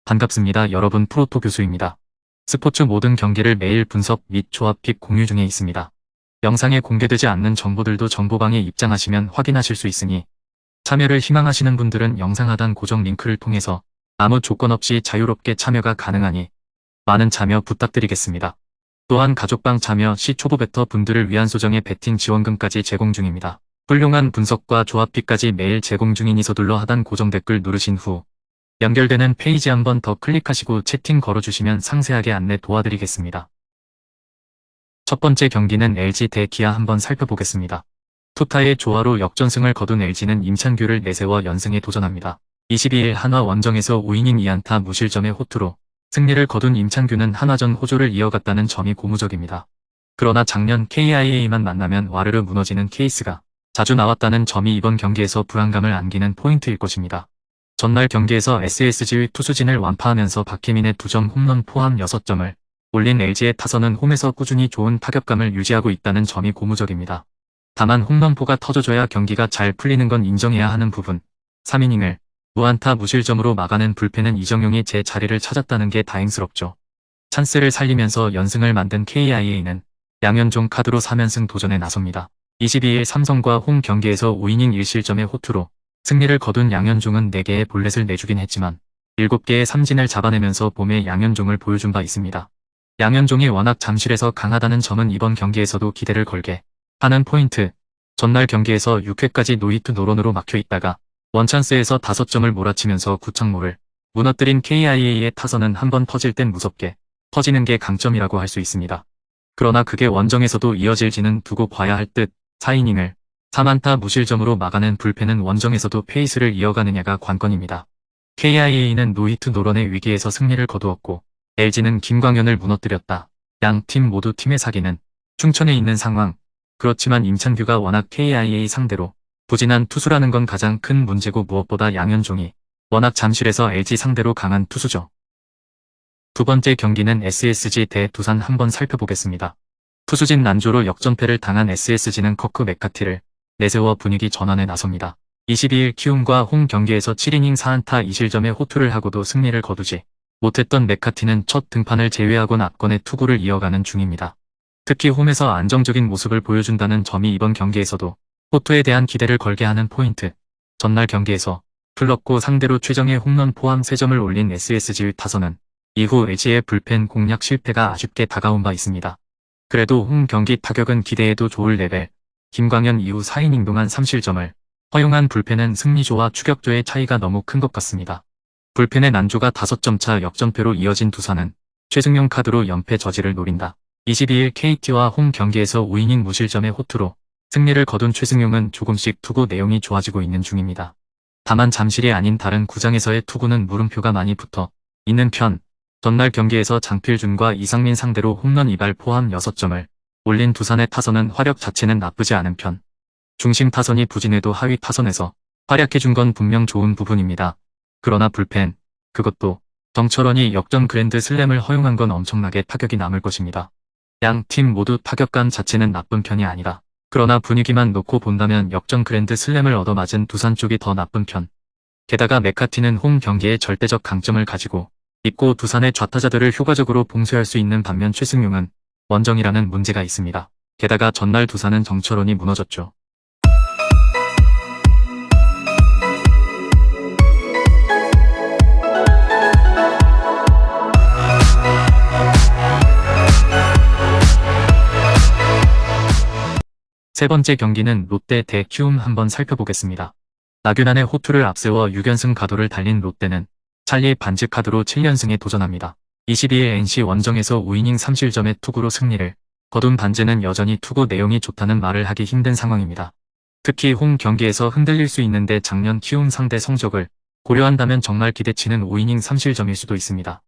반갑습니다. 여러분, 프로토 교수입니다. 스포츠 모든 경기를 매일 분석 및 조합픽 공유 중에 있습니다. 영상에 공개되지 않는 정보들도 정보방에 입장하시면 확인하실 수 있으니 참여를 희망하시는 분들은 영상 하단 고정 링크를 통해서 아무 조건 없이 자유롭게 참여가 가능하니 많은 참여 부탁드리겠습니다. 또한 가족방 참여 시 초보 베터 분들을 위한 소정의 베팅 지원금까지 제공 중입니다. 훌륭한 분석과 조합픽까지 매일 제공 중이니 서둘러 하단 고정 댓글 누르신 후 연결되는 페이지 한번 더 클릭하시고 채팅 걸어주시면 상세하게 안내 도와드리겠습니다. 첫 번째 경기는 LG 대 기아 한번 살펴보겠습니다. 투타의 조화로 역전승을 거둔 LG는 임찬규를 내세워 연승에 도전합니다. 22일 한화 원정에서 5이닝 2안타 무실점의 호투로 승리를 거둔 임찬규는 한화전 호조를 이어갔다는 점이 고무적입니다. 그러나 작년 KIA만 만나면 와르르 무너지는 케이스가 자주 나왔다는 점이 이번 경기에서 불안감을 안기는 포인트일 것입니다. 전날 경기에서 SSG의 투수진을 완파하면서 박혜민의 2점 홈런 포함 6점을 올린 LG의 타선은 홈에서 꾸준히 좋은 타격감을 유지하고 있다는 점이 고무적입니다. 다만 홈런포가 터져줘야 경기가 잘 풀리는 건 인정해야 하는 부분. 3이닝을 무안타 무실점으로 막아낸 불펜은 이정용이 제 자리를 찾았다는 게 다행스럽죠. 찬스를 살리면서 연승을 만든 KIA는 양현종 카드로 3연승 도전에 나섭니다. 22일 삼성과 홈 경기에서 5이닝 1실점의 호투로 승리를 거둔 양현종은 4개의 볼넷을 내주긴 했지만 7개의 삼진을 잡아내면서 봄의 양현종을 보여준 바 있습니다. 양현종이 워낙 잠실에서 강하다는 점은 이번 경기에서도 기대를 걸게 하는 포인트. 전날 경기에서 6회까지 노히트 노런으로 막혀있다가 원찬스에서 5점을 몰아치면서 구창모를 무너뜨린 KIA의 타선은 한번 터질 땐 무섭게 터지는 게 강점이라고 할 수 있습니다. 그러나 그게 원정에서도 이어질지는 두고 봐야 할 듯. 4이닝을 3안타 무실점으로 막아낸 불펜은 원정에서도 페이스를 이어가느냐가 관건입니다. KIA는 노히트 노런의 위기에서 승리를 거두었고 LG는 김광현을 무너뜨렸다. 양 팀 모두 팀의 사기는 충천에 있는 상황. 그렇지만 임찬규가 워낙 KIA 상대로 부진한 투수라는 건 가장 큰 문제고 무엇보다 양현종이 워낙 잠실에서 LG 상대로 강한 투수죠. 두 번째 경기는 SSG 대 두산 한번 살펴보겠습니다. 투수진 난조로 역전패를 당한 SSG는 커크 맥카티를 내세워 분위기 전환에 나섭니다. 22일 키움과 홈 경기에서 7이닝 4안타 2실점의 호투를 하고도 승리를 거두지 못했던 맥카티는 첫 등판을 제외하곤 압권의 투구를 이어가는 중입니다. 특히 홈에서 안정적인 모습을 보여준다는 점이 이번 경기에서도 호투에 대한 기대를 걸게 하는 포인트. 전날 경기에서 플럭고 상대로 최정예 홈런 포함 3점을 올린 SSG의 타선은 이후 LG의 불펜 공략 실패가 아쉽게 다가온 바 있습니다. 그래도 홈 경기 타격은 기대해도 좋을 레벨. 김광현 이후 4이닝 동안 3실점을 허용한 불펜은 승리조와 추격조의 차이가 너무 큰 것 같습니다. 불펜의 난조가 5점 차 역전패로 이어진 두산은 최승용 카드로 연패 저지를 노린다. 22일 KT와 홈 경기에서 5이닝 무실점의 호투로 승리를 거둔 최승용은 조금씩 투구 내용이 좋아지고 있는 중입니다. 다만 잠실이 아닌 다른 구장에서의 투구는 물음표가 많이 붙어 있는 편. 전날 경기에서 장필준과 이상민 상대로 홈런 2발 포함 6점을 올린 두산의 타선은 화력 자체는 나쁘지 않은 편. 중심 타선이 부진해도 하위 타선에서 활약해준 건 분명 좋은 부분입니다. 그러나 불펜, 그것도 정철원이 역전 그랜드 슬램을 허용한 건 엄청나게 타격이 남을 것입니다. 양 팀 모두 타격감 자체는 나쁜 편이 아니라 그러나 분위기만 놓고 본다면 역전 그랜드 슬램을 얻어맞은 두산 쪽이 더 나쁜 편. 게다가 맥카티는 홈 경기에 절대적 강점을 가지고 있고 두산의 좌타자들을 효과적으로 봉쇄할 수 있는 반면 최승용은 원정이라는 문제가 있습니다. 게다가 전날 두산은 정철원이 무너졌죠. 세 번째 경기는 롯데 대 키움 한번 살펴보겠습니다. 나균안의 호투를 앞세워 6연승 가도를 달린 롯데는 찰리 반지 카드로 7연승에 도전합니다. 22일 NC 원정에서 5이닝 3실점의 투구로 승리를 거둔 반지는 여전히 투구 내용이 좋다는 말을 하기 힘든 상황입니다. 특히 홈 경기에서 흔들릴 수 있는데 작년 키움 상대 성적을 고려한다면 정말 기대치는 5이닝 3실점일 수도 있습니다.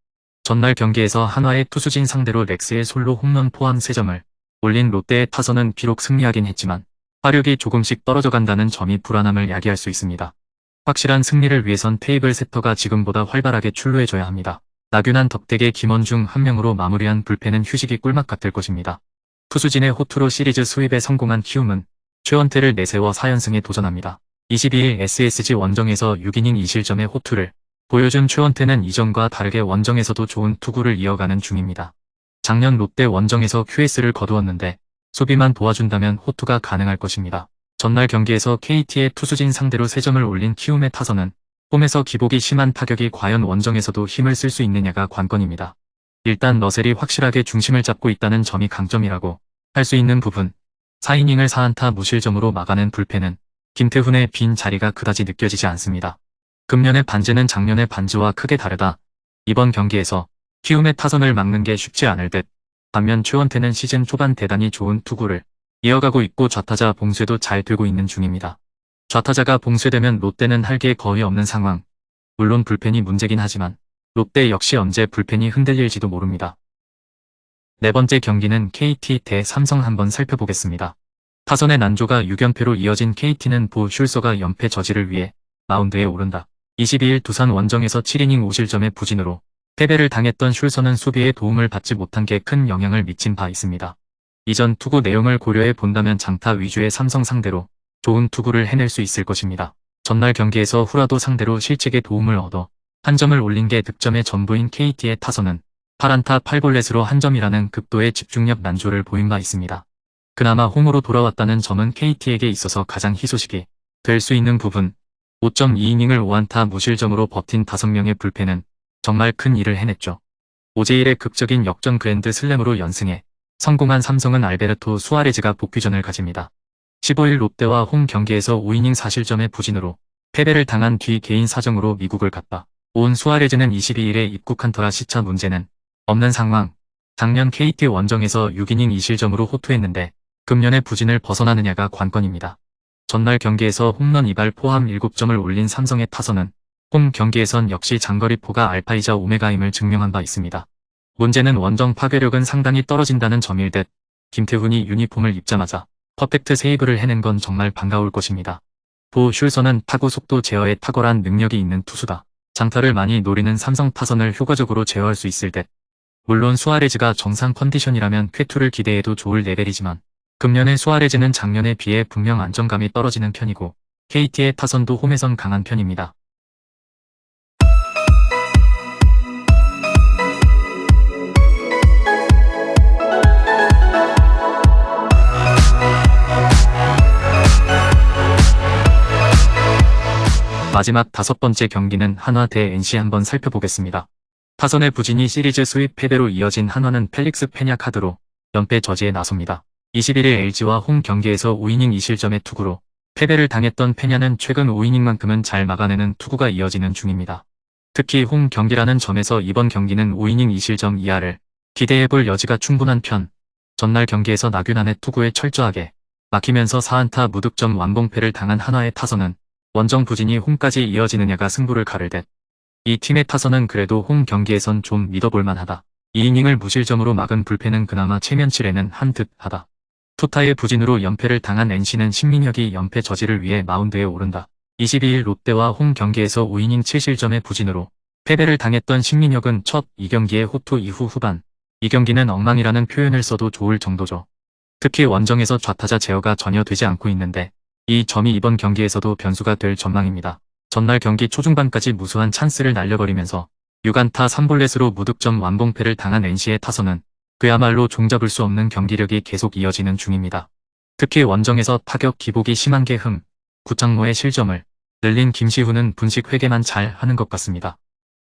전날 경기에서 한화의 투수진 상대로 렉스의 솔로 홈런 포함 3점을 올린 롯데의 타선은 비록 승리하긴 했지만 화력이 조금씩 떨어져 간다는 점이 불안함을 야기할 수 있습니다. 확실한 승리를 위해선 테이블 세터가 지금보다 활발하게 출루해줘야 합니다. 나균안 덕택의 김원중 한 명으로 마무리한 불펜은 휴식이 꿀맛 같을 것입니다. 투수진의 호투로 시리즈 수입에 성공한 키움은 최원태를 내세워 4연승에 도전합니다. 22일 SSG 원정에서 6이닝 2실점의 호투를 보여준 최원태는 이전과 다르게 원정에서도 좋은 투구를 이어가는 중입니다. 작년 롯데 원정에서 QS를 거두었는데 수비만 도와준다면 호투가 가능할 것입니다. 전날 경기에서 KT의 투수진 상대로 3점을 올린 키움의 타선은 홈에서 기복이 심한 타격이 과연 원정에서도 힘을 쓸 수 있느냐가 관건입니다. 일단 러셀이 확실하게 중심을 잡고 있다는 점이 강점이라고 할 수 있는 부분. 4이닝을 4안타 무실점으로 막아낸 불펜은 김태훈의 빈 자리가 그다지 느껴지지 않습니다. 금년의 반지는 작년의 반지와 크게 다르다. 이번 경기에서 키움의 타선을 막는 게 쉽지 않을 듯. 반면 최원태는 시즌 초반 대단히 좋은 투구를 이어가고 있고 좌타자 봉쇄도 잘 되고 있는 중입니다. 좌타자가 봉쇄되면 롯데는 할 게 거의 없는 상황. 물론 불펜이 문제긴 하지만 롯데 역시 언제 불펜이 흔들릴지도 모릅니다. 네 번째 경기는 KT 대 삼성 한번 살펴보겠습니다. 타선의 난조가 6연패로 이어진 KT는 보 슐서가 연패 저지를 위해 마운드에 오른다. 22일 두산 원정에서 7이닝 5실점의 부진으로 패배를 당했던 슐서는 수비에 도움을 받지 못한 게 큰 영향을 미친 바 있습니다. 이전 투구 내용을 고려해 본다면 장타 위주의 삼성 상대로 좋은 투구를 해낼 수 있을 것입니다. 전날 경기에서 후라도 상대로 실책에 도움을 얻어 한 점을 올린 게 득점의 전부인 KT의 타선은 8안타 8볼넷으로 한 점이라는 극도의 집중력 난조를 보인 바 있습니다. 그나마 홈으로 돌아왔다는 점은 KT에게 있어서 가장 희소식이 될 수 있는 부분. 5.2이닝을 5안타 무실점으로 버틴 5명의 불펜은 정말 큰 일을 해냈죠. 오제일의 극적인 역전 그랜드 슬램으로 연승해 성공한 삼성은 알베르토 수아레즈가 복귀전을 가집니다. 15일 롯데와 홈 경기에서 5이닝 4실점의 부진으로 패배를 당한 뒤 개인 사정으로 미국을 갔다 온 수아레즈는 22일에 입국한 터라 시차 문제는 없는 상황. 작년 KT 원정에서 6이닝 2실점으로 호투했는데 금년의 부진을 벗어나느냐가 관건입니다. 전날 경기에서 홈런 2발 포함 7점을 올린 삼성의 타선은 홈 경기에선 역시 장거리포가 알파이자 오메가임을 증명한 바 있습니다. 문제는 원정 파괴력은 상당히 떨어진다는 점일 듯. 김태훈이 유니폼을 입자마자 퍼펙트 세이브를 해낸 건 정말 반가울 것입니다. 보 슐서는 타구 속도 제어에 탁월한 능력이 있는 투수다. 장타를 많이 노리는 삼성 타선을 효과적으로 제어할 수 있을 듯. 물론 수아레즈가 정상 컨디션이라면 쾌투를 기대해도 좋을 레벨이지만 금년의 수아레즈는 작년에 비해 분명 안정감이 떨어지는 편이고 KT의 타선도 홈에선 강한 편입니다. 마지막 5번째 경기는 한화 대 NC 한번 살펴보겠습니다. 타선의 부진이 시리즈 수입 패배로 이어진 한화는 펠릭스 페냐 카드로 연패 저지에 나섭니다. 21일 LG와 홈 경기에서 5이닝 2실점의 투구로 패배를 당했던 페냐는 최근 5이닝만큼은 잘 막아내는 투구가 이어지는 중입니다. 특히 홈 경기라는 점에서 이번 경기는 5이닝 2실점 이하를 기대해볼 여지가 충분한 편. 전날 경기에서 나균안의 투구에 철저하게 막히면서 4안타 무득점 완봉패를 당한 한화의 타선은 원정 부진이 홈까지 이어지느냐가 승부를 가를 듯. 이 팀의 타선은 그래도 홈 경기에선 좀 믿어볼 만하다. 2이닝을 무실점으로 막은 불펜은 그나마 체면치레는 한 듯 하다. 투타의 부진으로 연패를 당한 NC는 신민혁이 연패 저지를 위해 마운드에 오른다. 22일 롯데와 홈 경기에서 5이닝 7실점의 부진으로 패배를 당했던 신민혁은 첫 2경기의 호투 이후 후반 2경기는 엉망이라는 표현을 써도 좋을 정도죠. 특히 원정에서 좌타자 제어가 전혀 되지 않고 있는데 이 점이 이번 경기에서도 변수가 될 전망입니다. 전날 경기 초중반까지 무수한 찬스를 날려버리면서 6안타 3볼넷으로 무득점 완봉패를 당한 NC의 타선은 그야말로 종잡을 수 없는 경기력이 계속 이어지는 중입니다. 특히 원정에서 타격 기복이 심한 게 구창모의 실점을 늘린 김시훈은 분식 회계만 잘 하는 것 같습니다.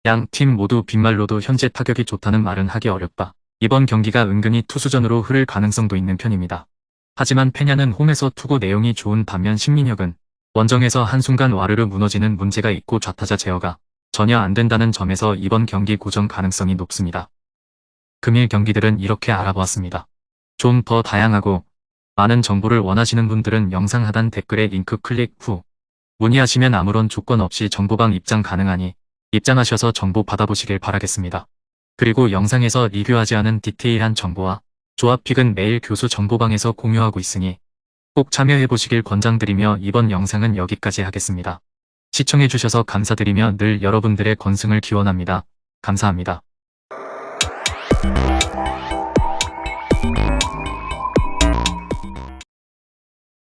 양 팀 모두 빈말로도 현재 타격이 좋다는 말은 하기 어렵다. 이번 경기가 은근히 투수전으로 흐를 가능성도 있는 편입니다. 하지만 페냐는 홈에서 투구 내용이 좋은 반면 신민혁은 원정에서 한순간 와르르 무너지는 문제가 있고 좌타자 제어가 전혀 안 된다는 점에서 이번 경기 고정 가능성이 높습니다. 금일 경기들은 이렇게 알아보았습니다. 좀 더 다양하고 많은 정보를 원하시는 분들은 영상 하단 댓글에 링크 클릭 후 문의하시면 아무런 조건 없이 정보방 입장 가능하니 입장하셔서 정보 받아보시길 바라겠습니다. 그리고 영상에서 리뷰하지 않은 디테일한 정보와 조합픽은 매일 교수 정보방에서 공유하고 있으니 꼭 참여해보시길 권장드리며 이번 영상은 여기까지 하겠습니다. 시청해주셔서 감사드리며 늘 여러분들의 건승을 기원합니다. 감사합니다.